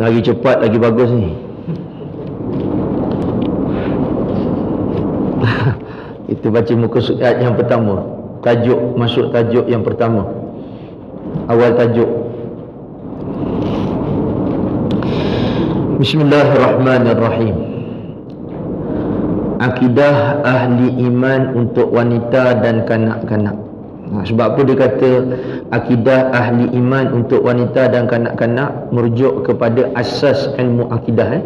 Lagi cepat, lagi bagus ni. Kita baca muka surat yang pertama. Tajuk, masuk tajuk yang pertama. Awal tajuk. Bismillahirrahmanirrahim. Akidah ahli iman untuk wanita dan kanak-kanak. Sebab apa dia kata akidah ahli iman untuk wanita dan kanak-kanak? Merujuk kepada asas ilmu akidah.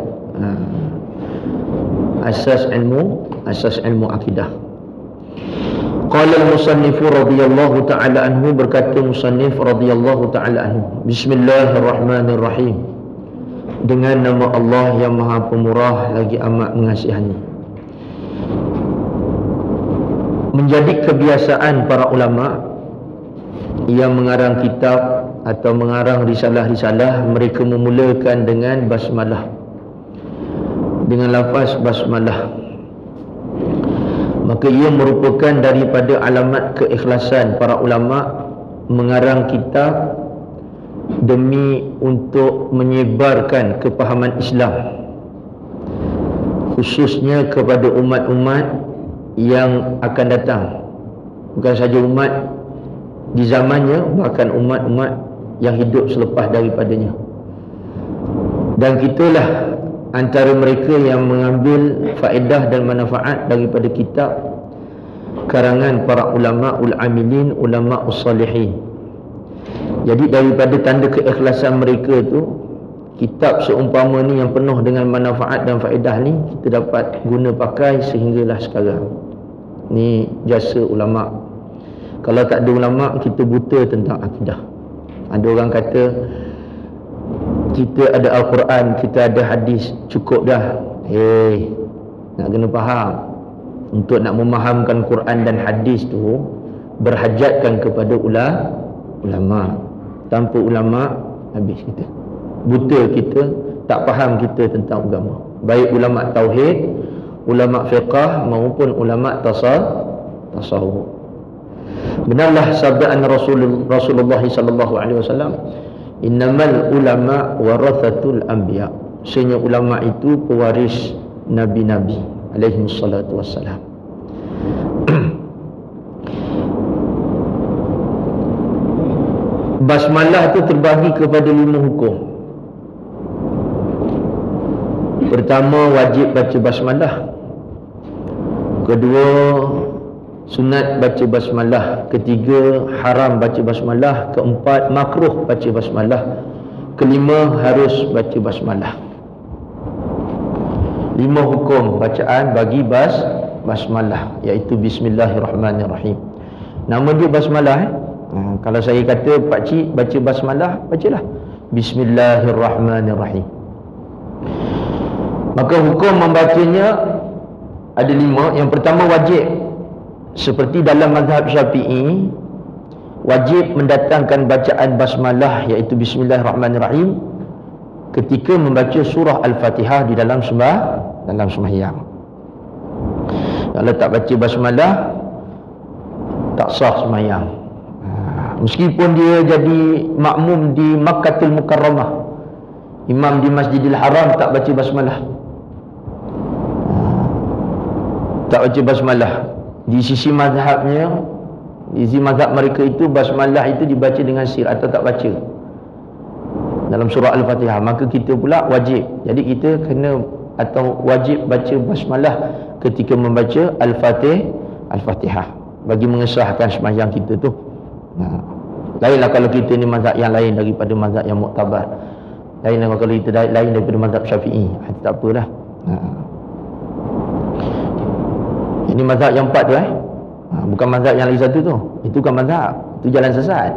Asas ilmu akidah. Qala al-musannif radhiyallahu ta'ala anhu, berkata musannif radhiyallahu ta'ala anhu, Bismillahirrahmanirrahim, dengan nama Allah yang Maha Pemurah lagi amat mengasihani. Menjadi kebiasaan para ulama yang mengarang kitab atau mengarang risalah-risalah, mereka memulakan dengan basmalah, dengan lafaz basmalah. Maka ia merupakan daripada alamat keikhlasan para ulama mengarang kitab demi untuk menyebarkan kepahaman Islam, khususnya kepada umat-umat yang akan datang. Bukan saja umat di zamannya, bahkan umat-umat yang hidup selepas daripadanya. Dan kitalah antara mereka yang mengambil faedah dan manfaat daripada kitab karangan para ulama ul-amilin, ulama us-salihin. Jadi daripada tanda keikhlasan mereka tu, kitab seumpama ni yang penuh dengan manfaat dan faedah ni kita dapat guna pakai sehinggalah sekarang. Ni jasa ulama. Kalau tak ada ulama, kita buta tentang akidah. Ada orang kata kita ada Al-Quran, kita ada hadis, cukup dah. Nak kena faham. Untuk nak memahamkan Quran dan hadis tu, berhajatkan kepada ulama. Tanpa ulama, habis kita. Buta kita, tak faham kita tentang agama. Baik ulama tauhid, ulama fiqah maupun ulama tasawuf. Benarlah sabdaan Rasulullah sallallahu alaihi wasallam, innamal ulama warathatul anbiya. Sesungguhnya ulama itu pewaris nabi-nabi alaihi salatu wassalam. Basmalah itu terbagi kepada 5 hukum. Pertama, wajib baca basmalah. Kedua, sunat baca basmalah. Ketiga, haram baca basmalah. Keempat, makruh baca basmalah. Kelima, harus baca basmalah. 5 hukum bacaan bagi basmalah, iaitu Bismillahirrahmanirrahim. Nama dia basmalah. Kalau saya kata pakcik baca basmalah, bacalah Bismillahirrahmanirrahim. Maka hukum membacanya ada 5. Yang pertama, wajib. Seperti dalam mazhab Syafi'i, wajib mendatangkan bacaan basmalah, iaitu Bismillahirrahmanirrahim, ketika membaca surah Al-Fatihah di dalam sembahyang. Kalau tak baca basmalah, tak sah sembahyang. Meskipun dia jadi makmum di Makkahul Mukarramah, imam di Masjidil Haram, tak baca basmalah. Tak baca basmalah. Di sisi mazhabnya, di sisi mazhab mereka itu, basmalah itu dibaca dengan sir atau tak baca dalam surah Al-Fatihah. Maka kita pula wajib. Jadi kita kena atau wajib baca basmalah ketika membaca Al-Fatihah bagi mengesahkan sembahyang kita tu. Lainlah kalau kita ni mazhab yang lain daripada mazhab yang muktabar. Lainlah kalau kita lain daripada mazhab Syafi'i. Tak apalah. Ini mazhab yang 4 tu bukan mazhab yang lagi satu tu. Itu kan mazhab, itu jalan sesat.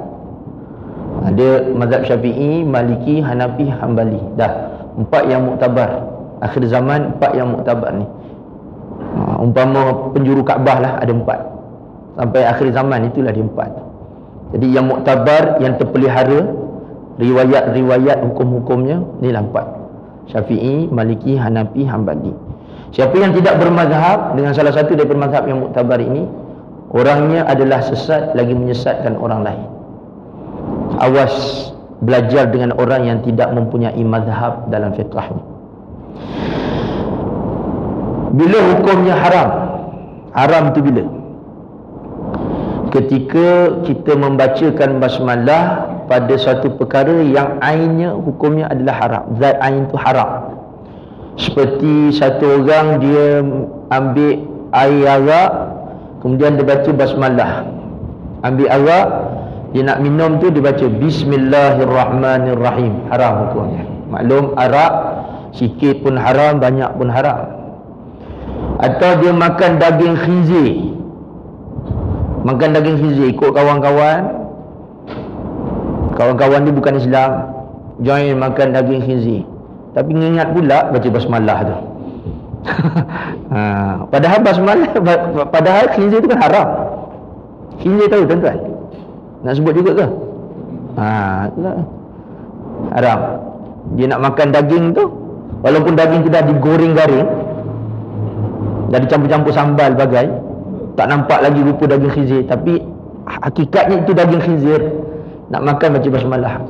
Ada mazhab Syafi'i, Maliki, Hanafi, Hambali. Dah 4 yang muktabar. Akhir zaman 4 yang muktabar ni. Umpama penjuru Kaabah lah, ada 4. Sampai akhir zaman itulah dia 4. Jadi yang muktabar, yang terpelihara, riwayat-riwayat hukum-hukumnya, inilah 4. Syafi'i, Maliki, Hanafi, Hambali. Siapa yang tidak bermazhab dengan salah satu daripada mazhab yang muktabar ini, orangnya adalah sesat lagi menyesatkan orang lain. Awas belajar dengan orang yang tidak mempunyai mazhab dalam fiqh ni. Bila hukumnya haram? Haram tu bila? Ketika kita membacakan basmalah pada satu perkara yang ainnya hukumnya adalah haram. Zat ain tu haram. Seperti satu orang dia ambil air arak, kemudian dia baca basmalah. Ambil arak, dia nak minum tu dia baca Bismillahirrahmanirrahim. Haram hukumnya. Maklum arak sikit pun haram, banyak pun haram. Atau dia makan daging khinzir. Makan daging khinzir ikut kawan-kawan. Kawan-kawan dia bukan Islam, join makan daging khinzir. Tapi ingat pula baca basmalah tu. Padahal basmalah, padahal khinzir tu kan haram. Khinzir tahu tuan-tuan? Nak sebut juga ke? Itulah. Haram. Dia nak makan daging tu, walaupun daging tu dah digoreng garing, dah dicampur-campur sambal bagai, tak nampak lagi rupa daging khinzir, tapi hakikatnya itu daging khinzir. Nak makan baca basmalah.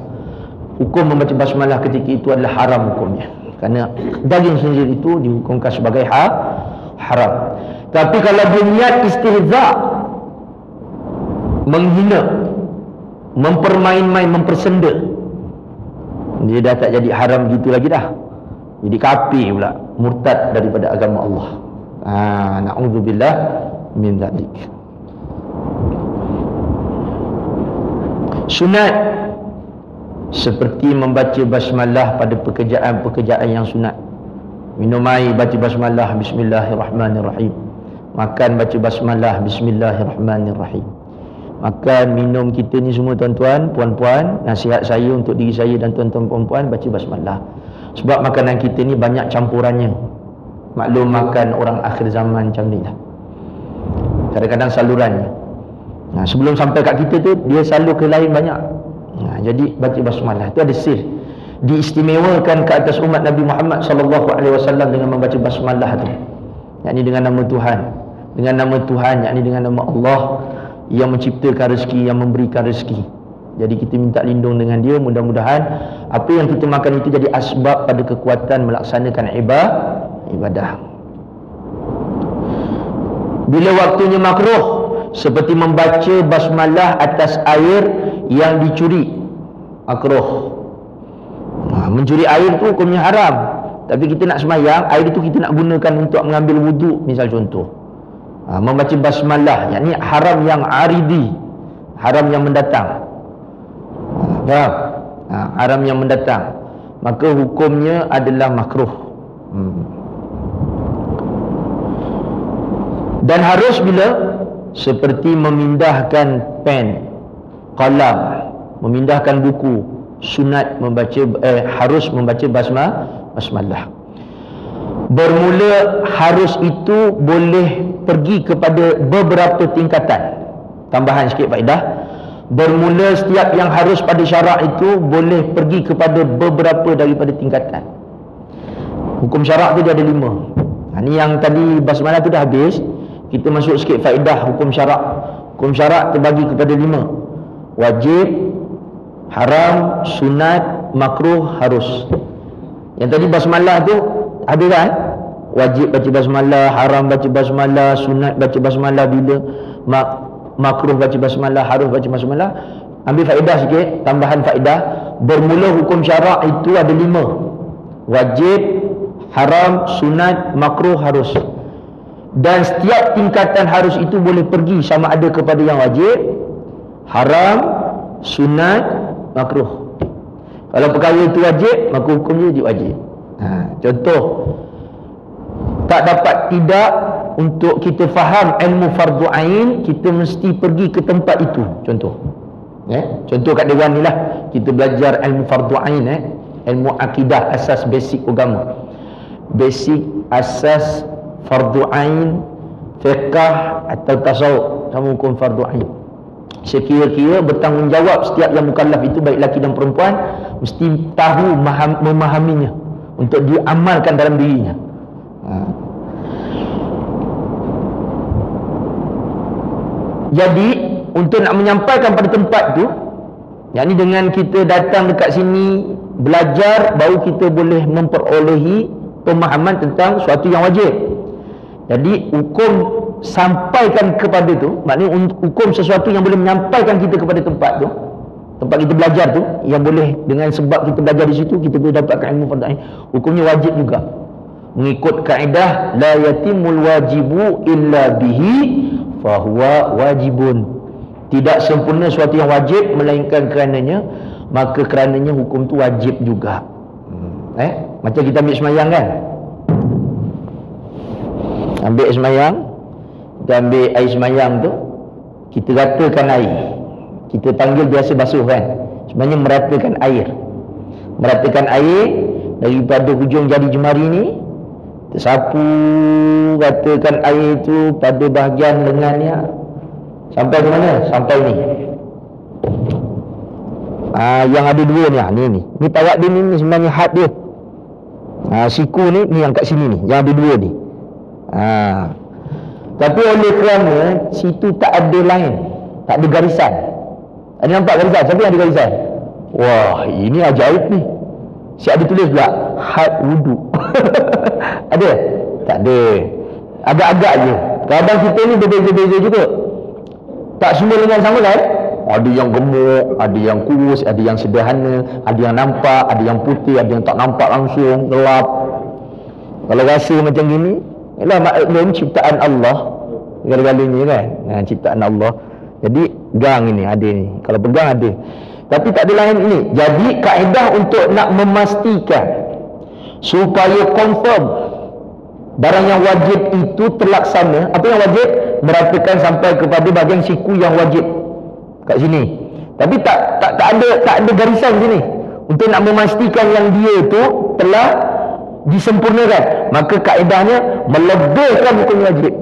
Hukum membaca basmalah ketika itu adalah haram hukumnya, kerana daging khinzir itu dihukumkan sebagai haram. Tapi kalau dia niat istihza, menghina, mempermain-main, mempersenda, dia dah tak jadi haram gitu lagi dah. Jadi kafir pula, murtad daripada agama Allah. Na'udzubillah min dzalik. Sunat seperti membaca basmalah pada pekerjaan-pekerjaan yang sunat. Minum air baca basmalah Bismillahirrahmanirrahim. Makan baca basmalah Bismillahirrahmanirrahim. Makan, minum kita ni semua tuan-tuan, puan-puan, nasihat saya untuk diri saya dan tuan-tuan perempuan, baca basmalah. Sebab makanan kita ni banyak campurannya. Maklum makan orang akhir zaman macam ni lah, kadang-kadang salurannya. Sebelum sampai kat kita tu, dia salur ke lain banyak. Jadi baca basmalah tu ada sir. Diistimewakan ke atas umat Nabi Muhammad SAW dengan membaca basmalah tu, yakni dengan nama Tuhan. Dengan nama Tuhan, yakni dengan nama Allah yang menciptakan rezeki, yang memberikan rezeki. Jadi kita minta lindung dengan dia. Mudah-mudahan apa yang kita makan itu jadi asbab pada kekuatan melaksanakan ibadah. Bila waktunya makruh, seperti membaca basmalah atas air yang dicuri, makruh. Mencuri air tu hukumnya haram. Tapi kita nak semayang, air itu kita nak gunakan untuk mengambil wuduk, misal contoh. Membaca basmalah, yakni haram yang aridi, haram yang mendatang. Faham? Haram yang mendatang, maka hukumnya adalah makruh. Dan harus bila? Seperti memindahkan pen, qalam, memindahkan buku, sunat membaca, harus membaca basmalah. Bermula harus itu boleh pergi kepada beberapa tingkatan. Tambahan sikit faedah. Bermula setiap yang harus pada syarak itu boleh pergi kepada beberapa daripada tingkatan. Hukum syarak tu dia ada 5. Ni yang tadi basmalah tu dah habis. Kita masuk sikit faedah hukum syarak. Hukum syarak terbagi kepada 5. Wajib, haram, sunat, makruh, harus. Yang tadi basmalah tu ada kan? Wajib baca basmalah, haram baca basmalah, sunat baca basmalah bila, makruh baca basmalah, harus baca basmalah. Ambil faedah sikit, tambahan faedah. Bermula hukum syarak itu ada 5. Wajib, haram, sunat, makruh, harus. Dan setiap tingkatan harus itu boleh pergi sama ada kepada yang wajib, haram, sunat, makruh. Kalau perkara itu wajib, maka hukumnya jadi wajib. Contoh, tak dapat tidak untuk kita faham ilmu fardu ain, kita mesti pergi ke tempat itu. Contoh, contoh kat dewan ni lah, kita belajar ilmu fardu ain, ilmu akidah, asas basic agama, basic asas fardu ain, fiqh atau tasawuf, sama hukum fardu ain. Sekira-kira bertanggungjawab setiap yang mukallaf itu, baik lelaki dan perempuan, mesti tahu, memahaminya untuk diamalkan dalam dirinya. Jadi untuk nak menyampaikan pada tempat tu, Yakni dengan kita datang dekat sini belajar, baru kita boleh memperolehi pemahaman tentang suatu yang wajib. Jadi hukum sampaikan kepada tu, maknanya hukum sesuatu yang boleh menyampaikan kita kepada tempat tu, tempat kita belajar tu, yang boleh dengan sebab kita belajar di situ kita boleh dapatkan ilmu fardu ain, hukumnya wajib juga. Mengikut kaedah la yatimul wajibu illa bihi fahuwa wajibun. Tidak sempurna suatu yang wajib melainkan kerananya, maka kerananya hukum tu wajib juga. Macam kita ambil semayang kan, ambil semayang, kita ambil air semayang tu, kita ratakan air, kita panggil biasa basuh kan, sebenarnya meratakan air, meratakan air daripada hujung jari jemari ni, tersapu, ratakan air tu pada bahagian lengannya sampai ke mana? Sampai ni. Yang ada dua ni, ni tawak dia ni sebenarnya had dia. Siku ni yang kat sini ni, yang ada dua ni. Tapi oleh kerana situ tak ada lain, tak ada garisan. Ada nampak garisan? Siapa yang ada garisan? Wah, ini ajaib ni. Si ada tulis pula had wudu. Ada? Tak ada. Agak-agak je. Kadang kita ni berbeza-beza juga. Tak semua dengan sama kan? Ada yang gemuk, ada yang kurus, ada yang sederhana, ada yang nampak, ada yang putih, ada yang tak nampak langsung, gelap. Kalau rasa macam gini, ialah maklum ciptaan Allah segala-galanya kan. Ciptaan Allah. Jadi gang ini ada ni. Kalau pegang ada. Tapi tak ada lain ini. Jadi kaedah untuk nak memastikan supaya confirm barang yang wajib itu terlaksana. Apa yang wajib? Meratakan sampai kepada bahagian siku yang wajib kat sini. Tapi tak ada garisan sini. Untuk nak memastikan yang dia itu telah disempurnakan, maka kaedahnya melebihkan hukum wajib,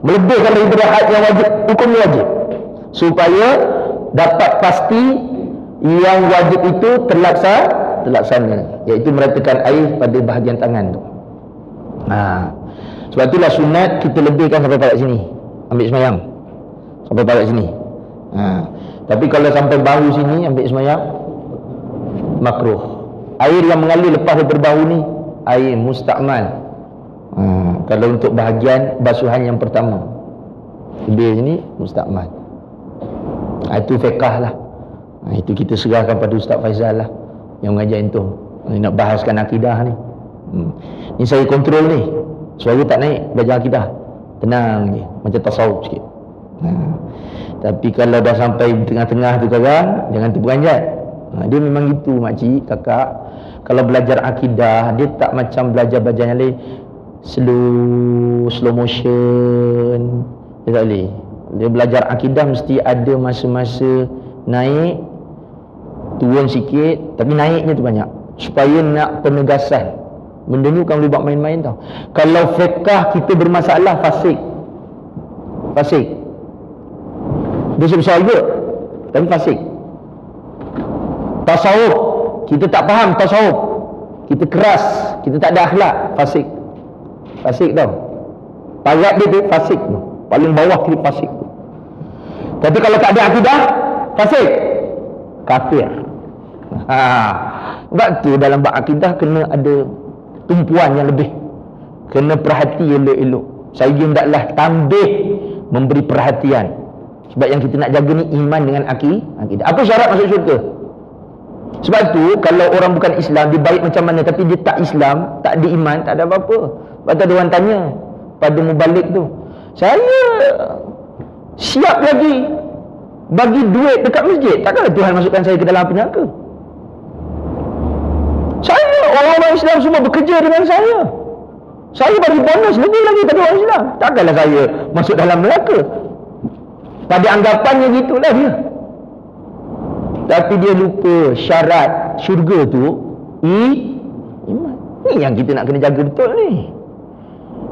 melebihkan daripada had yang wajib, hukum wajib, supaya dapat pasti yang wajib itu terlaksana, iaitu meratakan air pada bahagian tangan tu. Sebab itulah sunat kita lebihkan sampai pada sini, ambil semayang sampai pada sini. Tapi kalau sampai bahu sini ambil semayang makruh. Air yang mengalir lepas daripada bahu ni air mustakmal. Kalau untuk bahagian basuhan yang pertama, lebih sini mustakmal. Itu fiqah lah. Itu kita serahkan pada Ustaz Faizal lah, yang mengajar antum. Nak bahaskan akidah ni. Ni saya kontrol ni, suara tak naik, belajar akidah tenang je, macam tasawuf sikit. Tapi kalau dah sampai tengah-tengah tu sekarang, jangan terperanjat. Dia memang gitu makcik, kakak. Kalau belajar akidah, dia tak macam belajar-belajar yang lain, slow motion. Dia tak boleh. Dia belajar akidah mesti ada masa-masa naik, turun sikit, tapi naiknya tu banyak, supaya nak penegasan. Benda ni bukan boleh buat main-main tau. Kalau fiqah kita bermasalah, fasik. Dosa besar juga, tapi fasik. Tasawuf, kita tak faham tasawuf, kita keras, kita tak ada akhlak, fasik tau. Parat dia tu fasik tu, paling bawah kiri fasik tu. Tapi kalau tak ada akidah, fasik, kafir. Sebab tu dalam bab akidah kena ada tumpuan yang lebih, kena perhati elok-elok. Saya hendaklah tambah memberi perhatian. Sebab yang kita nak jaga ni iman dengan akidah. Apa syarat masuk syurga? Sebab tu kalau orang bukan Islam, dia baik macam mana tapi dia tak Islam, tak ada iman, tak ada apa-apa. Sebab tu ada orang tanya pada mubalik tu, saya siap lagi bagi duit dekat masjid, takkanlah Tuhan masukkan saya ke dalam api neraka? Saya, orang-orang Islam semua bekerja dengan saya bagi bonus lebih lagi pada orang Islam, takkanlah saya masuk dalam neraka? Pada anggapannya gitulah dia. Tapi dia lupa syarat syurga tu iman. Ni yang kita nak kena jaga betul ni.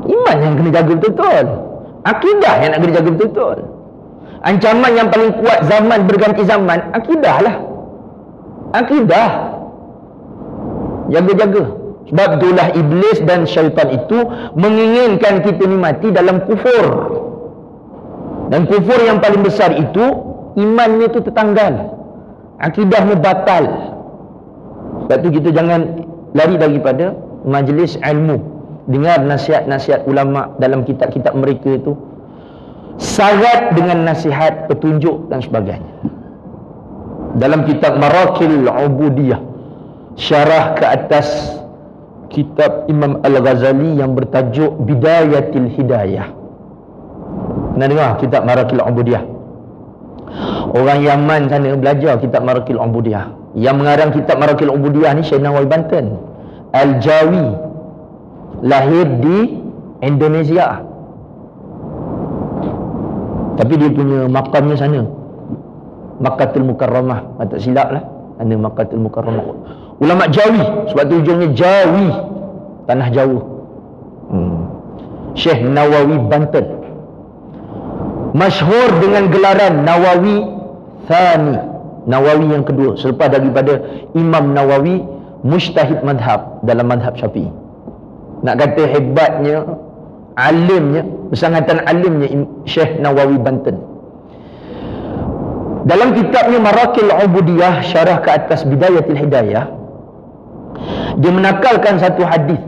Iman yang kena jaga betul-betul. Akidah yang nak kena jaga betul-betul. Ancaman yang paling kuat zaman berganti zaman, akidah lah. Akidah. Jaga-jaga. Sebab itulah iblis dan syaitan itu menginginkan kita ni mati dalam kufur. Dan kufur yang paling besar itu, imannya itu tertanggal. akidahmu batal. Sebab tu kita jangan lari daripada majlis ilmu, dengar nasihat-nasihat ulama dalam kitab-kitab mereka itu, syarat dengan nasihat, petunjuk dan sebagainya. Dalam kitab Marakil Ubudiyah, syarah ke atas kitab Imam Al-Ghazali yang bertajuk Bidayatil Hidayah. Pernah dengar kitab Marakil Ubudiyah? Orang Yaman sana belajar kitab Marakil Ubudiyah. Yang mengarang kitab Marakil Ubudiyah ni Syekh Nawawi Banten Al-Jawi, lahir di Indonesia, tapi dia punya makamnya sana, Makkahul Mukarramah, tak silap lah, ada Makkahul Mukarramah. Ulama Jawi, sebab tu ujungnya Jawi, tanah Jawa. Syekh Nawawi Banten, masyhur dengan gelaran Nawawi Thani, Nawawi yang kedua selepas daripada Imam Nawawi, mujtahid madhab dalam madhab Syafi'i. Nak kata hebatnya, alimnya, bersangatan alimnya Syekh Nawawi Banten. Dalam kitabnya Marakil Ubudiyah, syarah ke atas Bidayatil Hidayah, dia menakalkan satu hadis.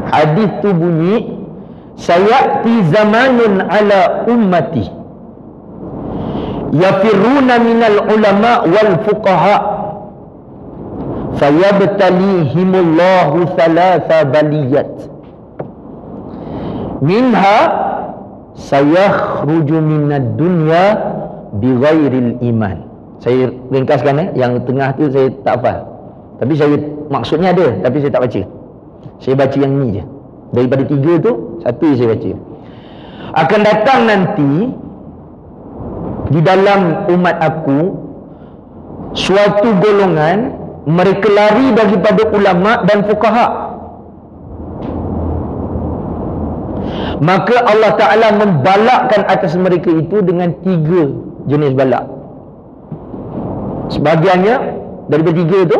Hadis tu bunyi, sayati zamanun ala ummati yafirruna minal ulama wal fuqaha fayabtalihimullahu thalatha baliyat minha sayakhruju minad dunya bighairil iman. Saya ringkaskan yang tengah tu saya tak hafal, tapi saya maksudnya ada, tapi saya tak baca. Saya baca yang ni je. Daripada 3 tu, 1 yang saya baca. Akan datang nanti di dalam umat aku suatu golongan, mereka lari daripada ulama dan fuqaha, maka Allah Ta'ala membalakkan atas mereka itu dengan 3 jenis balak. Sebahagiannya daripada 3 tu,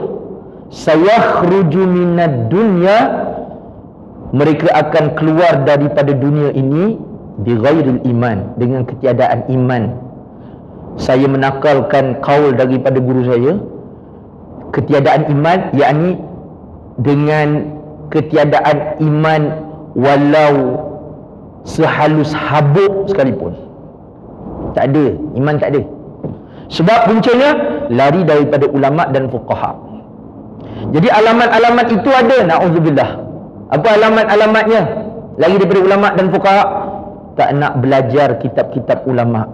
sayakhruju minad dunya, mereka akan keluar daripada dunia ini bighairil iman, dengan ketiadaan iman. Saya menakalkan kaul daripada guru saya, ketiadaan iman yakni dengan ketiadaan iman walau sehalus habuk sekalipun. Tak ada, iman tak ada. Sebab puncanya lari daripada ulama dan fuqaha. Jadi alamat-alamat itu ada, na'udzubillah. Apa alamat-alamatnya? Lari daripada ulama dan fuqaha, tak nak belajar kitab-kitab ulama.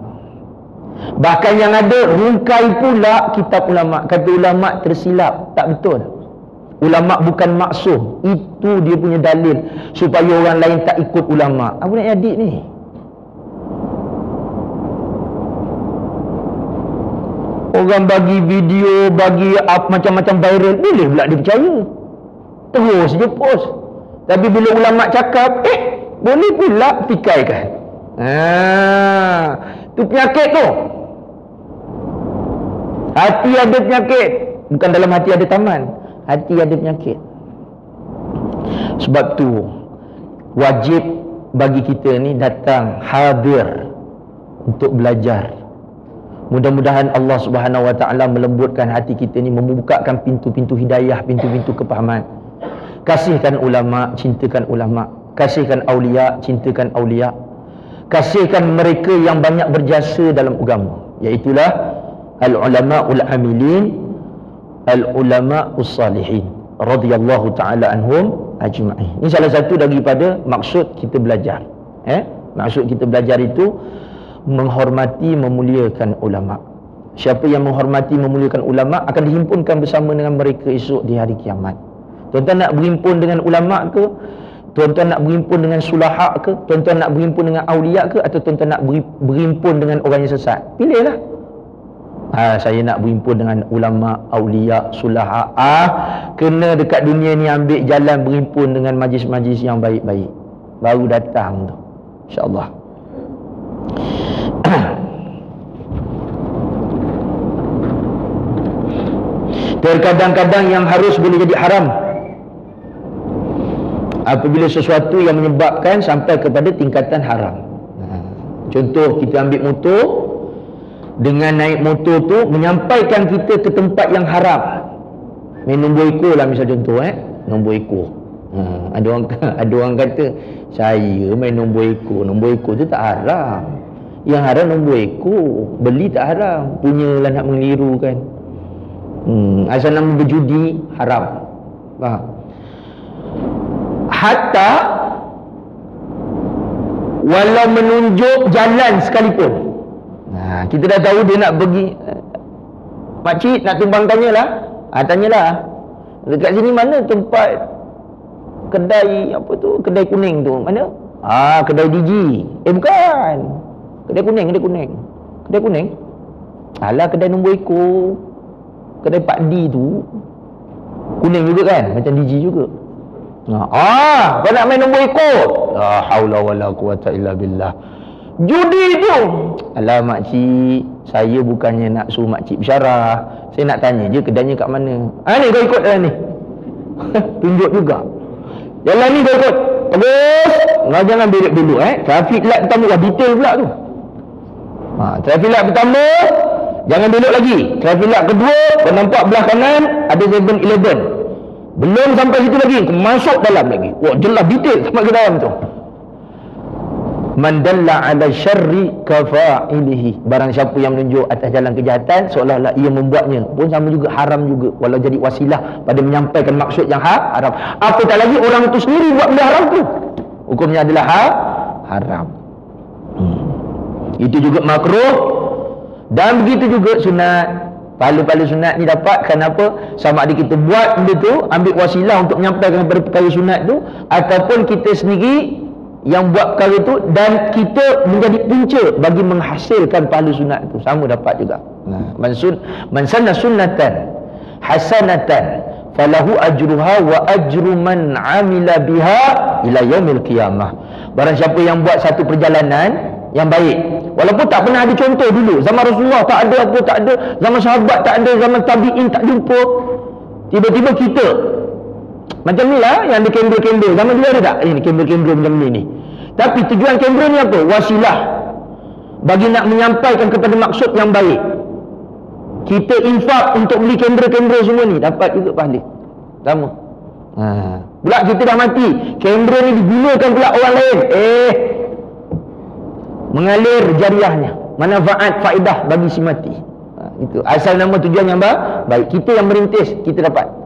Bahkan yang ada, rungkai pula kitab ulama. Kata ulama tersilap, tak betul. Ulama bukan maksum, itu dia punya dalil supaya orang lain tak ikut ulama. Apa nak adik ni? Orang bagi video, bagi macam-macam viral, boleh pula dia percaya, terus je post. Tapi bila ulama cakap, boleh pula fikaikan. Tu penyakit tu. Hati ada penyakit. Bukan dalam hati ada taman, hati ada penyakit. Sebab tu wajib bagi kita ni datang hadir untuk belajar. Mudah-mudahan Allah Subhanahu Wa Taala melembutkan hati kita ni, membukakan pintu-pintu hidayah, pintu-pintu kepahaman. Kasihkan ulama, cintakan ulama. Kasihkan aulia, cintakan aulia. Kasihkan mereka yang banyak berjasa dalam agama, iaitulah al-ulama'ul amilin, al-ulama'us salihin radhiyallahu ta'ala anhum ajma'in. Ini salah satu daripada maksud kita belajar. Maksud kita belajar itu menghormati, memuliakan ulama. Siapa yang menghormati, memuliakan ulama akan dihimpunkan bersama dengan mereka esok di hari kiamat. Tuan-tuan nak berhimpun dengan ulama ke? Tuan-tuan nak berhimpun dengan sulaha ke? Tuan-tuan nak berhimpun dengan awliya ke? Atau tuan-tuan nak berhimpun dengan orang yang sesat? Pilihlah. Saya nak berhimpun dengan ulama, awliya, sulaha. Kena dekat dunia ni ambil jalan berhimpun dengan majlis-majlis yang baik-baik, baru datang tu, insya-Allah. Terkadang-kadang yang harus boleh jadi haram apabila sesuatu yang menyebabkan sampai kepada tingkatan haram. Contoh, kita ambil motor dengan naik motor tu menyampaikan kita ke tempat yang haram. Main nombor ekor lah misal contoh, nombor ekor. Ada orang kata saya main nombor ekor. Nombor ekor tu tak haram. Yang haram nombor ekor. Beli tak haram, punyalah nak mengeliru kan. Asal nama berjudi haram. Faham? Hatta walau menunjuk jalan sekalipun. Kita dah tahu dia nak pergi, makcik nak tumbang tanyalah. Tanyalah, dekat sini mana tempat kedai apa tu, kedai kuning tu mana? Kedai Digi. Bukan, kedai kuning. Kedai kuning? Alah, kedai nombor ekor, kedai Pak D tu kuning juga kan, macam Digi juga. Kau nak main nombor ekor? La haula wala quwata illa billah. Judi tu. Alah makcik, saya bukannya nak suruh makcik bersyarah. Saya nak tanya je kedainya kat mana. Ni kau ikut jalan ni. Tunjuk juga. Jalan ni kau ikut. Bagus. Kau jangan belok dulu Traffic light pertama dah detail pula tu. Traffic light pertama, jangan belok lagi. Traffic light kedua, kau nampak belah kanan ada 7-Eleven. Belum sampai situ lagi, kau masuk dalam lagi. Jelas detail sampai ke dalam tu. Man dalla ala syarri kafa'ilihi. Barang siapa yang menunjuk atas jalan kejahatan seolah-olah ia membuatnya, pun sama juga, haram juga, walau jadi wasilah pada menyampaikan maksud yang haram. Apatah lagi orang itu sendiri buat benda haram tu, hukumnya adalah haram. Itu juga makruh. Dan begitu juga sunat. Pahala-pahala sunat ni dapat kenapa? Sama ada kita buat benda tu, ambil wasilah untuk menyampaikan kepada perkara sunat tu, ataupun kita sendiri yang buat perkara itu dan kita menjadi punca bagi menghasilkan pahala sunat itu, sama dapat juga. Man sanna sunnatan hasanatan falahu ajruha wa ajru man amila biha ila yaumil qiyamah. Barang siapa yang buat satu perjalanan yang baik, walaupun tak pernah ada contoh dulu, zaman Rasulullah tak ada apa, tak ada, zaman sahabat tak ada, zaman tabi'in tak jumpa, tiba-tiba kita macam ni lah, yang ada kamera-kamera. Zaman dulu ada tak? Ini kamera-kamera macam ni. Tapi tujuan kamera ni apa? Wasilah bagi nak menyampaikan kepada maksud yang baik. Kita infak untuk beli kamera-kamera semua ni, dapat juga pahala. Sama. Pula kita dah mati, kamera ni digunakan pula orang lain, mengalir jariahnya, manfaat faedah bagi si mati. Itu asal nama tujuan yang baik. Kita yang merintis, kita dapat.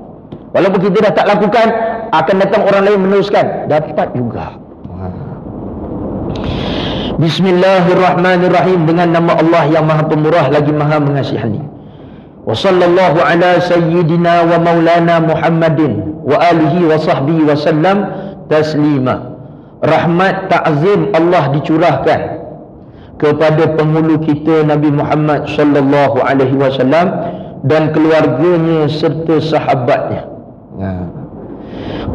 Walaupun kita dah tak lakukan, akan datang orang lain meneruskan, dapat juga. Bismillahirrahmanirrahim. Dengan nama Allah yang Maha Pemurah lagi Maha Mengasihani. Wa sallallahu ala sayyidina wa maulana Muhammadin wa alihi wa sahbihi wa sallam taslima. Rahmat ta'zim Allah dicurahkan kepada penghulu kita Nabi Muhammad sallallahu alaihi wasallam dan keluarganya serta sahabatnya.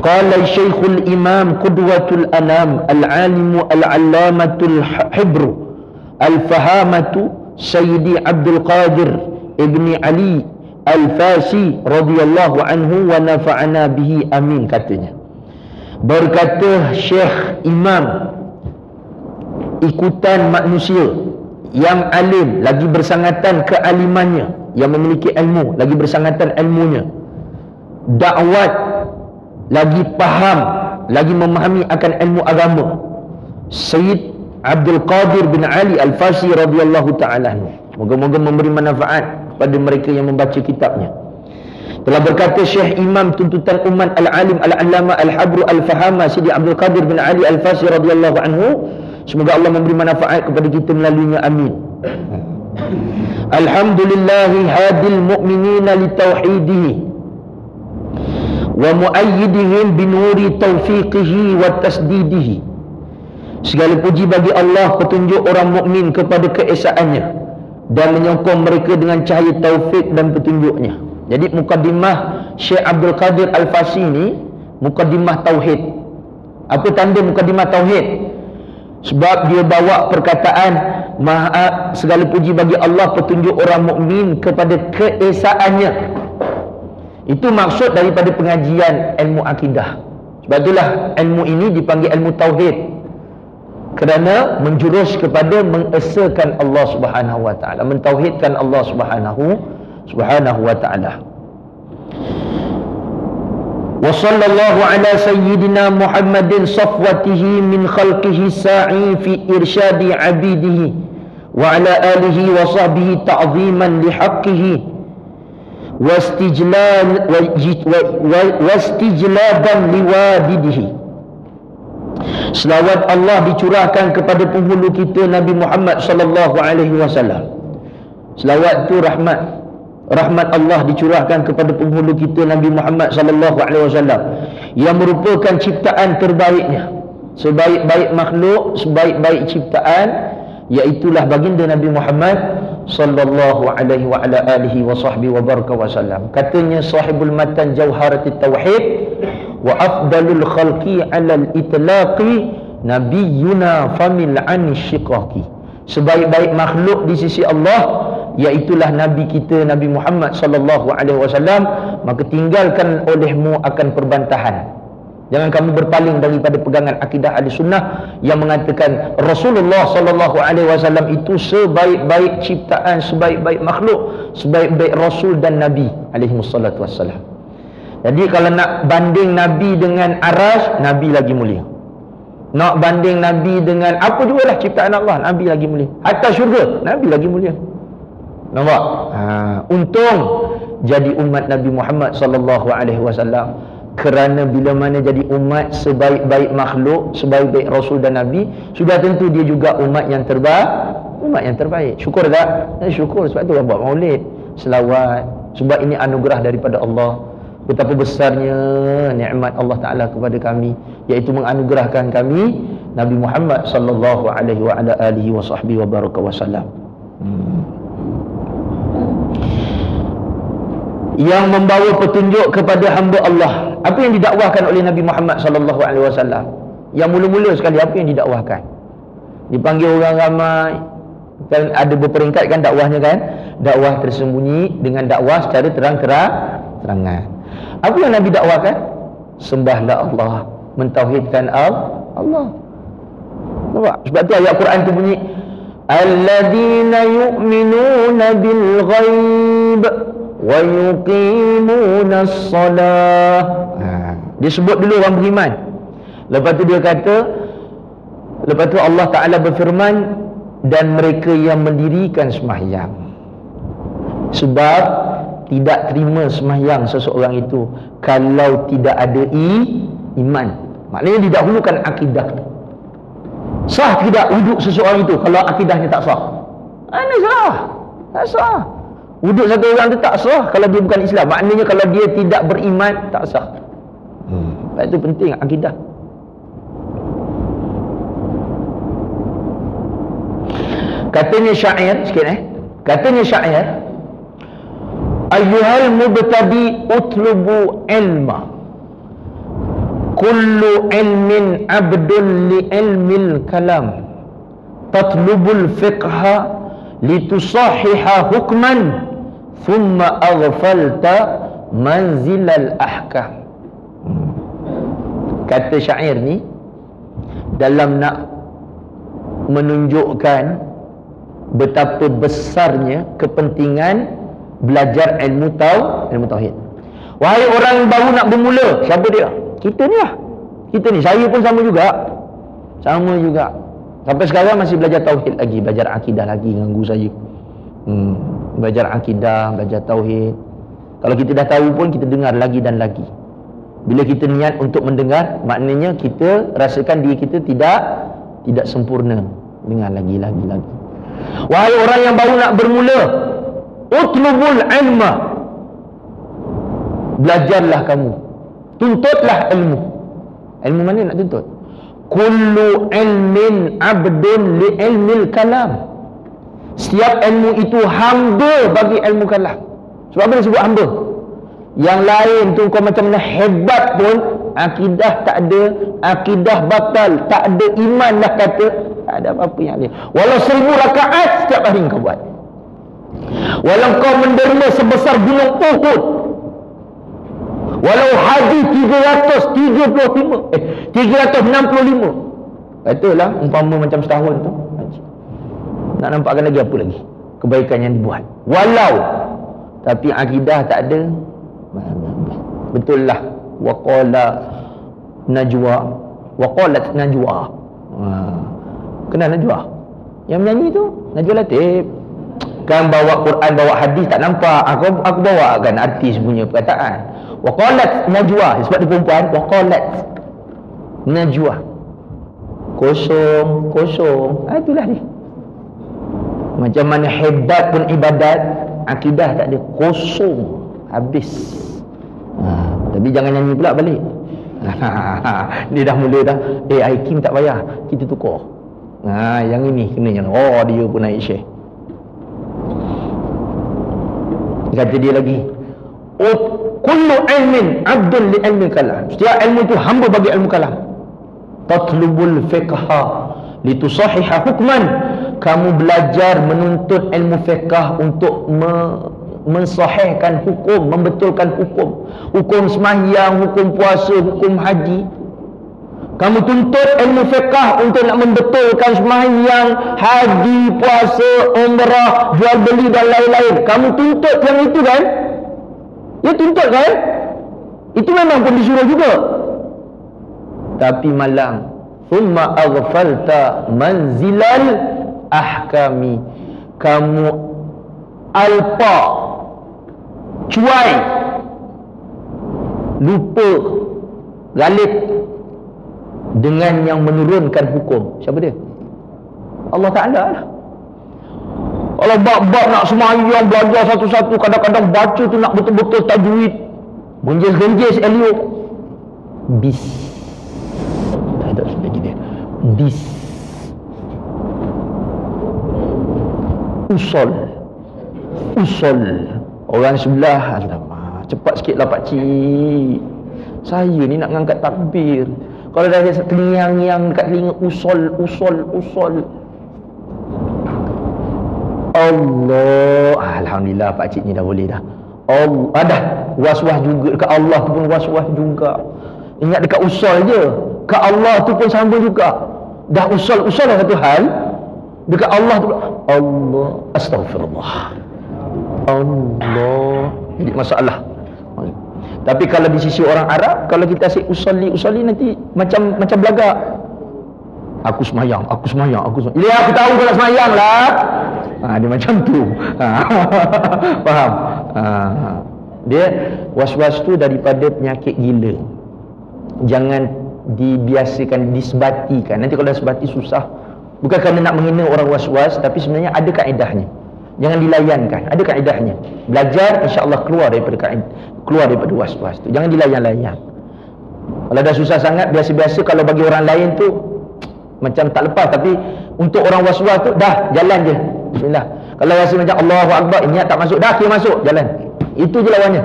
Qala Syekhul Imam Qudwatul Anam Al-Alimu Al-Allamatul Hibru Al-Fahamatu Sayyidi Abdul Qadir Ibni Ali Al-Fasi radhiyallahu anhu wa nafa'ana bihi amin, katanya. Berkata Syekh Imam ikutan manusia yang alim lagi bersangatan kealimannya, yang memiliki ilmu lagi bersangatan ilmunya, dakwat lagi faham, lagi memahami akan ilmu agama, Sayyid Abdul Qadir bin Ali Al-Fasi radhiyallahu ta'ala anhu. Moga-moga memberi manfaat kepada mereka yang membaca kitabnya. Telah berkata Syekh Imam tuntutan umat Al-Alim Al-Allama Al-Habru Al-Fahama Sayyid Abdul Qadir bin Ali Al-Fasi radhiyallahu anhu, semoga Allah memberi manfaat kepada kita melaluinya, amin. Alhamdulillahi hadil mu'minina li tauhidihi wa muayyidihim binuri taufiqihi wa tasdidihi. Segala puji bagi Allah, petunjuk orang mukmin kepada keesaannya dan menyokong mereka dengan cahaya taufik dan petunjuknya. Jadi mukaddimah Syekh Abdul Qadir Al-Fasi ni mukaddimah tauhid. Apa tanda mukaddimah tauhid? Sebab dia bawa perkataan segala puji bagi Allah, petunjuk orang mukmin kepada keesaannya. Itu maksud daripada pengajian ilmu akidah. Sebab itulah ilmu ini dipanggil ilmu tauhid. kerana menjurus kepada mengesakan Allah Subhanahu wa taala, mentauhidkan Allah Subhanahu wa taala. Wa sallallahu ala sayyidina Muhammadin safwatihi min khalqihi sa'i fi irsyadi abidihi wa ala alihi wa sahbihi ta'ziman li haqqihi wastijlaban liwadidihi. Selawat Allah dicurahkan kepada penghulu kita Nabi Muhammad sallallahu alaihi wasallam. Selawat tu rahmat Allah dicurahkan kepada penghulu kita Nabi Muhammad sallallahu alaihi wasallam yang merupakan ciptaan terbaiknya, sebaik-baik makhluk, sebaik-baik ciptaan, iaitulah baginda Nabi Muhammad sallallahu alaihi wa ala alihi wa sahbihi wa baraka wasallam. Katanya sahibul matan jauharatit tauhid wa afdalul khalqi alal itlaqi nabiyuna famil anishiqaqi. Sebaik-baik makhluk di sisi Allah iaitulah Nabi kita Nabi Muhammad sallallahu alaihi wasallam, maka tinggalkan olehmu akan perbantahan. Jangan kamu berpaling daripada pegangan akidah ahli sunnah yang mengatakan Rasulullah sallallahu alaihi wasallam itu sebaik-baik ciptaan, sebaik-baik makhluk, sebaik-baik rasul dan nabi alaihi wassalatu wassalam. Jadi kalau nak banding nabi dengan aras, nabi lagi mulia. Nak banding nabi dengan apa jugalah ciptaan Allah, nabi lagi mulia. Hatta syurga, nabi lagi mulia. Nampak? Untung jadi umat Nabi Muhammad sallallahu alaihi wasallam, kerana bila mana jadi umat sebaik-baik makhluk, sebaik-baik rasul dan nabi, sudah tentu dia juga umat yang terbaik. Syukur tak? Syukur. Sebab tu orang buat maulid, selawat, sebab ini anugerah daripada Allah. Betapa besarnya nikmat Allah Taala kepada kami, iaitu menganugerahkan kami Nabi Muhammad sallallahu alaihi wa ala alihi wa sahbihi wa baraka wasallam. Yang membawa petunjuk kepada hamba Allah. Apa yang didakwahkan oleh Nabi Muhammad sallallahu alaihi wasallam? Yang mula-mula sekali apa yang didakwahkan? Dipanggil orang ramai, kan ada berperingkat kan dakwahnya kan? Dakwah tersembunyi dengan dakwah secara terang-terangan. Apa yang Nabi dakwahkan? Sembahlah Allah, mentauhidkan Allah. Nampak? Sebab tu ayat Quran tu bunyi alladzina yu'minuna bil ghaib wa yuqimuna as-salah. Dia sebut dulu orang beriman. Lepas tu dia kata, lepas tu Allah Ta'ala berfirman, dan mereka yang mendirikan sembahyang. Sebab tidak terima sembahyang seseorang itu kalau tidak ada iman. Maknanya didahulukan akidah. Sah tidak wuduk seseorang itu kalau akidahnya tak sah? Ini salah. Tak sah. Wuduk satu orang itu tak sah kalau dia bukan Islam. Maknanya kalau dia tidak beriman, tak sah. Sebab itu penting akidah. Katanya syair sikit Katanya syair, ayyuhal mubtadi utlubu ilma, kullu ilmin abdun li ilmil kalam, tatlubul fiqha litusahhiha hukman, thumma aghfalta manzilal ahkam. Kata syair ni dalam nak menunjukkan betapa besarnya kepentingan belajar ilmu tauhid. Wahai orang baru nak bermula, siapa dia? Kita ni lah. Kita ni, saya pun sama juga. Sampai sekarang masih belajar tauhid lagi, belajar akidah lagi ganggu saya. Belajar akidah, belajar tauhid. Kalau kita dah tahu pun kita dengar lagi dan lagi. Bila kita niat untuk mendengar, maknanya kita rasakan diri kita tidak sempurna. Dengar lagi. Wahai orang yang baru nak bermula, utlubul ilma, belajarlah kamu, tuntutlah ilmu. Ilmu mana nak tuntut? Kullu ilmin abdun li ilmil kalam. Setiap ilmu itu hamba bagi ilmu kalam. Sebab apa dia sebut hamba? Yang lain tu kau macam mana hebat pun, akidah tak ada, akidah batal, tak ada iman dah kata, tak ada apa-apa yang lain. Walau 1000 rakaat setiap hari kau buat, walau kau menderma sebesar gunung Uhud, walau haji 365, Katalah umpama macam setahun tu haji, nak nampakkan lagi apa lagi kebaikan yang dibuat, walau tapi akidah tak ada. Betul lah, waqala najwa, waqalat najwa. Kenal najwa? Yang menyanyi tu Najwa Latif. Kan bawa Quran, bawa hadis tak nampak. Aku bawa kan artis punya perkataan. Waqalat najwa, sebab dia perempuan. Waqalat najwa, kosong. Itulah dia. Macam mana hebat pun ibadat, akidah tak ada, kosong, habis. Tapi jangan nyanyi pula balik. Dia dah mula dah, Aikim tak payah, kita tukar. Yang ini kena yang dia pun naik syekh. Kata dia lagi, kullu ilmin abdun li ilmi kalam. Setiap ilmu itu hamba bagi ilmu kalam. Tatlubul fiqha litusahhiha hukman. Kamu belajar menuntut ilmu fiqh untuk mensahihkan hukum, membetulkan hukum. Hukum sembahyang, hukum puasa, hukum haji. Kamu tuntut ilmu fiqh untuk nak membetulkan sembahyang, haji, puasa, umrah, jual beli dan lain-lain. Kamu tuntut yang itu kan? Ya tuntut kan? Itu memang pun disuruh juga. Tapi malang, thumma aghfalta manzilal ahkami. Kamu alpa, cuai, lupa, galit dengan yang menurunkan hukum. Siapa dia? Allah Ta'ala lah. Kalau bab-bab nak semayang, belajar satu-satu, kadang-kadang baca tu nak betul-betul tajwid, genjis-genjis elok, bis tak ada lagi dia, bis usul orang sebelah, cepat sikit lah pakcik, saya ni nak ngangkat takbir. Kalau dah ada terngiang-ngiang dekat telinga, usul. Allah, alhamdulillah pakcik ni dah boleh dah. Allah dah was-was juga dekat Allah tu pun was-was juga. Ingat dekat usul je, ke Allah tu pun sama juga. Dah usul dah satu hal, dekat Allah tu Allah, astagfirullah, Allah, jadi masalah. Tapi kalau di sisi orang Arab, kalau kita asyik usolli nanti macam belagak. Aku semayang. Ya, aku tahu kau nak semayang lah. Dia macam tu. Faham? Dia was-was tu daripada penyakit gila. Jangan dibiasakan, disebatikan. Nanti kalau dah sebati susah. Bukan kerana nak menghina orang was-was, tapi sebenarnya ada kaedahnya. Jangan dilayankan, ada kaedahnya. Belajar, insya-Allah keluar daripada was-was tu. Jangan dilayan-layan. Kalau dah susah sangat, biasa-biasa kalau bagi orang lain tu macam tak lepas, tapi untuk orang was-was tu dah jalan je. Bismillah. Kalau rasa macam Allahu Akbar, niat tak masuk, dah kira masuk, jalan. Itu je lawannya.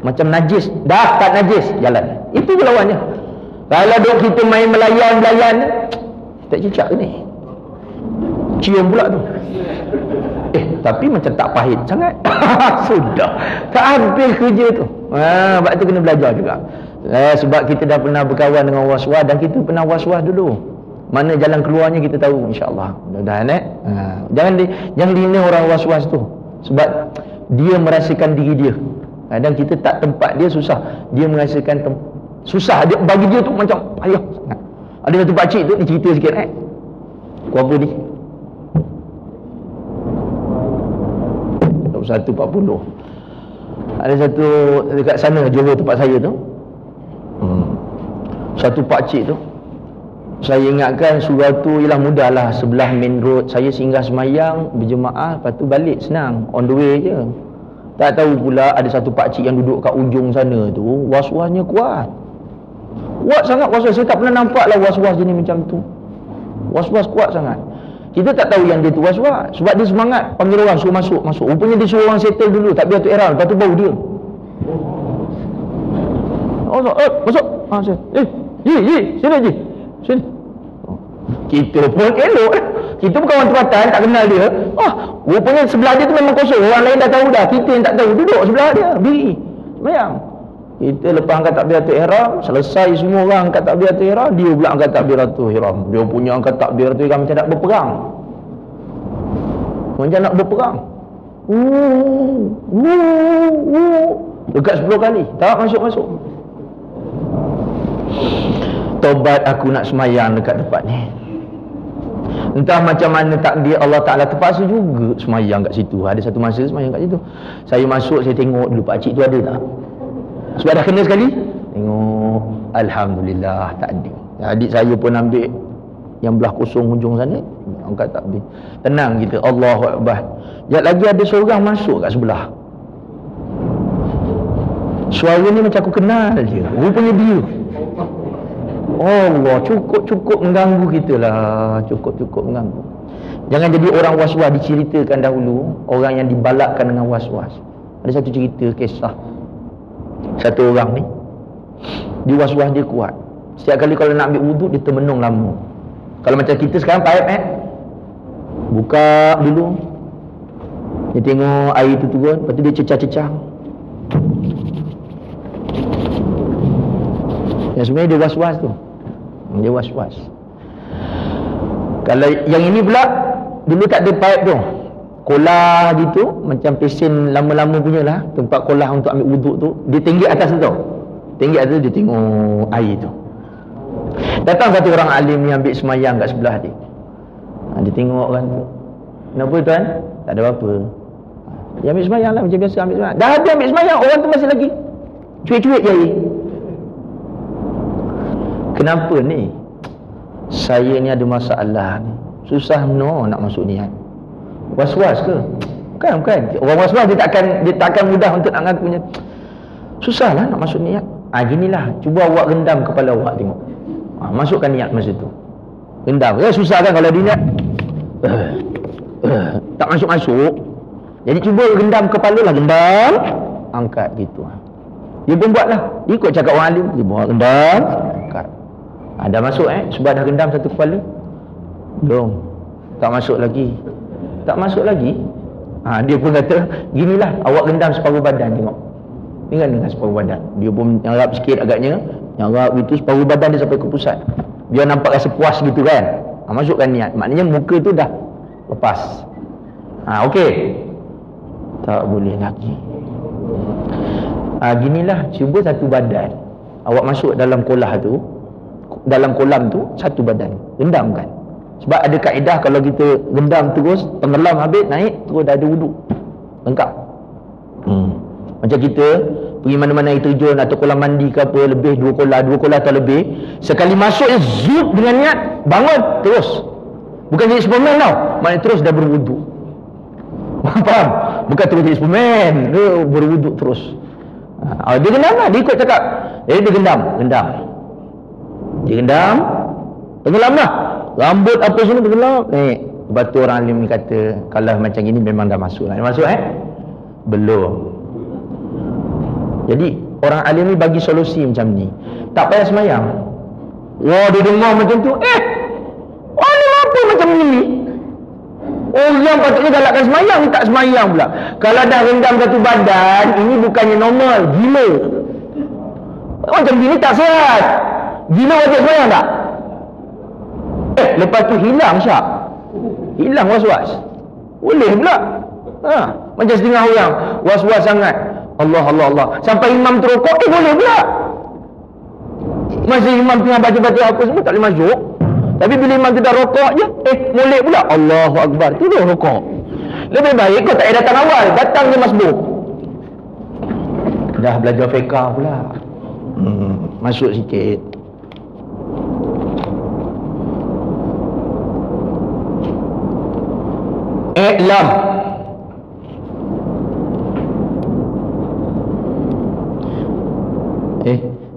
Macam najis, dah tak najis, jalan. Itu je lawannya. Kalau duk kita main melayan, tak cicak ke ni? Cium pula tu. Tapi macam tak pahit sangat. Sudah, tak habis kerja tu. Sebab tu kena belajar juga. Sebab kita dah pernah berkawan dengan was-was, dan kita pernah was-was dulu. Mana jalan keluarnya kita tahu, insya-Allah. Mudah-mudahan jangan dihina orang was-was tu. Sebab dia merasakan diri dia. Kadang kita tak tempat dia, susah. Dia merasakan susah. Dia, bagi dia tu macam payah sangat. Ada satu pakcik tu, dia cerita sikit. Kau apa ni? 140. Ada satu dekat sana, Johor tempat saya tu. Satu pakcik tu, saya ingatkan surau tu ialah mudahlah, sebelah main road. Saya singgah semayang, berjemaah, lepas tu balik senang, on the way je. Tak tahu pula ada satu pakcik yang duduk kat ujung sana tu, was-wasnya kuat sangat. Was-was, saya tak pernah nampak lah was-was jenis macam tu. Was-was kuat sangat. Kita tak tahu yang dia tu was-was, sebab dia semangat panggil orang suruh masuk. Rupanya dia suruh orang settle dulu, tak biar tu era, lepas tu baru dia masuk. Sini. Kita pun elok. Kita pun kawan tempatan, tak kenal dia. Rupanya sebelah dia tu memang kosong. Orang lain dah tahu dah, kita yang tak tahu. Duduk sebelah dia, biri semayang. Kita lepas angkat takbiratul ihram, selesai semua orang angkat takbiratul ihram, dia pula angkat takbiratul ihram. Dia punya angkat takbiratul ihram macam nak berperang. Macam nak berperang. Dekat 10 kali, tak masuk-masuk. Tobat aku nak semayang dekat tempat ni. Entah macam mana takdir Allah Ta'ala, terpaksa juga semayang kat situ. Ada satu masa semayang kat situ, saya masuk, saya tengok dulu pakcik tu ada tak. Sebab dah kena sekali, tengok, Alhamdulillah tak ada. Adik saya pun ambil yang belah kosong hujung sana, angkat takbir. Tenang kita, Allahu Akbar. Sekejap lagi ada seorang masuk kat sebelah. Suara ni macam aku kenal je, rupanya dia. Allah, cukup mengganggu kita lah. Cukup mengganggu. Jangan jadi orang was-was. Diceritakan dahulu orang yang dibalakkan dengan was-was. Ada satu cerita, kisah satu orang ni, dia was-was dia kuat. Setiap kali kalau nak ambil wuduk, dia termenung lama. Kalau macam kita sekarang paip buka dulu, dia tengok air tu turun, lepas tu dia cecah-cecah. Yang sebenarnya dia was-was tu, dia was-was. Kalau yang ini pula, dulu tak ada paip tu, kolah gitu, macam pesen lama-lama punya lah, tempat kolah untuk ambil wuduk tu, dia tinggi atas tu tau. Tinggi atas dia tengok air tu. Datang satu orang alim ni ambil semayang kat sebelah dia. Dia tengok kan tu, kenapa tuan? Tak ada apa-apa. Dia ambil semayang lah, macam biasa ambil semayang. Dah habis ambil semayang, orang tu masih lagi cuik-cuik je air. Kenapa ni? Saya ni ada masalah ni, susah nak masuk niat. Was-was ke? Bukan. Orang was-was dia takkan mudah untuk nak ngakunya. Susahlah nak masuk niat. Ginilah, cuba awak rendam kepala awak tengok. Masukkan niat masa tu. Rendam. Susah kan kalau dia niat. Tak masuk-masuk. Jadi cuba rendam kepala lah, rendam, angkat gitu. Dia pun buat lah. Dia ikut cakap orang alim, dia buat rendam, angkat. Dah masuk sebab dah rendam satu kepala. Belum. Tak masuk lagi. Dia pun kata, ginilah, awak rendam separuh badan tengok. Tinggal dengan separuh badan. Dia pun nyarap sikit agaknya, nyarap itu separuh badan dia sampai ke pusat. Biar nampak rasa puas gitu kan. Masukkan niat. Maknanya muka tu dah lepas. Okey. Tak boleh lagi. Ginilah, cuba satu badan awak masuk dalam kolah tu, dalam kolam tu, satu badan rendamkan. Sebab ada kaedah, kalau kita rendam terus, tenggelam habis, naik terus dah ada wuduk lengkap. Macam kita pergi mana-mana air terjun atau kolam mandi ke apa, lebih dua kolah atau lebih, sekali masuk zup dengan niat, bangun terus. Bukan jadi Superman tau, maknanya terus dah berwuduk. Faham? Bukan terus jadi Superman, dia berwuduk terus. Dia gendam lah, dia ikut cakap. Dia gendam, tenggelam lah, rambut apa semua tenggelam, naik. Lepas tu orang alim ni kata, kalau macam gini memang dah masuk lah. Dia masuk belum. Jadi orang alim ni bagi solusi macam ni, tak payah semayang. Wah, dia dengar macam tu, alim apa macam ni? Orang patutnya galakkan semayang, tak semayang pula. Kalau dah rendam satu badan, ini bukannya normal, gila. Macam gini tak sihat. Gila wajib semayang tak? Lepas tu hilang syak, hilang was-was. Boleh pula. Macam setengah orang was-was sangat, Allah, sampai imam terokok, boleh pula. Masa imam tengah baca-baca apa semua tak boleh masuk. Tapi bila imam tu dah rokok je, molek pula, Allahu Akbar, terus rokok. Lebih baik kau tak payah datang awal, datang je masbuk. Dah belajar fiqah pula, masuk sikit. I'lam,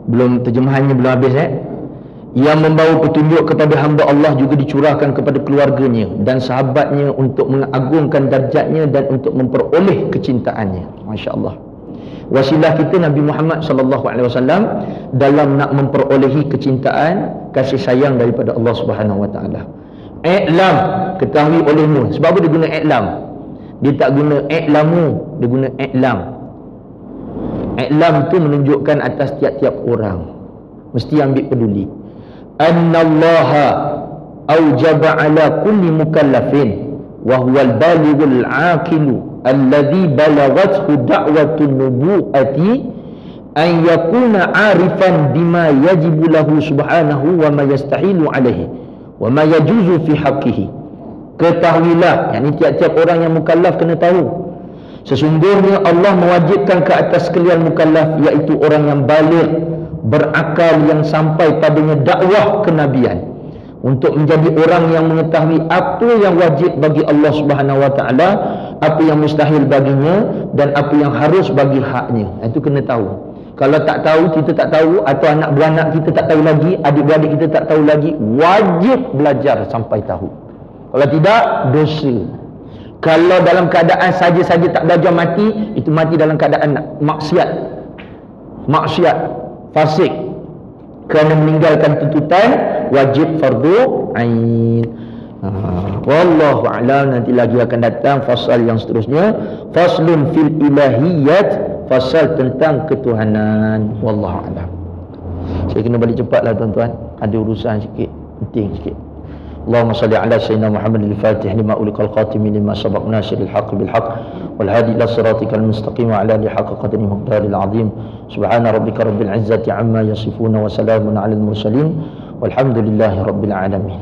belum terjemahannya, belum habis. Yang membawa petunjuk kepada hamba Allah juga dicurahkan kepada keluarganya dan sahabatnya untuk mengagungkan darjatnya dan untuk memperoleh kecintaannya. Masya Allah. Wasilah kita Nabi Muhammad SAW dalam nak memperolehi kecintaan, kasih sayang daripada Allah Subhanahu Wa Taala. I'lam, ketahui olehmu. Sebab apa dia guna i'lam? Dia tak guna i'lamu, dia guna i'lam. I'lam tu menunjukkan atas tiap-tiap orang. Mesti ambil peduli. Annallaha aujaba ala kulli mukallafin wa huwa al-balighul aqilu alladhi balaghathu da'watun nubuwati an yakuna 'arifan bima yajibu lahu subhanahu wa ma yastahilu alaihi wa ma yajuzu fi haqqihi. Ketahuilah, yakni tiap-tiap orang yang mukallaf kena tahu, sesungguhnya Allah mewajibkan ke atas sekalian mukallaf, iaitu orang yang baligh, berakal, yang sampai padanya dakwah kenabian, untuk menjadi orang yang mengetahui apa yang wajib bagi Allah Subhanahu wa taala, apa yang mustahil baginya, dan apa yang harus bagi haknya. Itu kena tahu. Kalau tak tahu, kita tak tahu, atau anak beranak kita tak tahu lagi, adik-beradik kita tak tahu lagi, wajib belajar sampai tahu. Kalau tidak, dosa. Kalau dalam keadaan saja-saja tak belajar mati, itu mati dalam keadaan maksiat, fasik, kerana meninggalkan tuntutan wajib fardu ain. Wallahu a'lam. Nanti lagi akan datang fasal yang seterusnya, faslun fil ilahiyat, fasal tentang ketuhanan. Wallahu a'lam. Saya kena balik cepatlah tuan-tuan, ada urusan sikit, penting sikit. Allahumma salli ala sayyidina Muhammad al-Fatih lima uliqal khatimi lima sabaq nasiril haqq bil haqq wal hadi ila siratikal mustaqim wa ala alihi haqqa qadri miqdaril azim. Subhana rabbika rabbil izzati amma yasifun wa salamun alal mursalin walhamdulillahi rabbil alamin.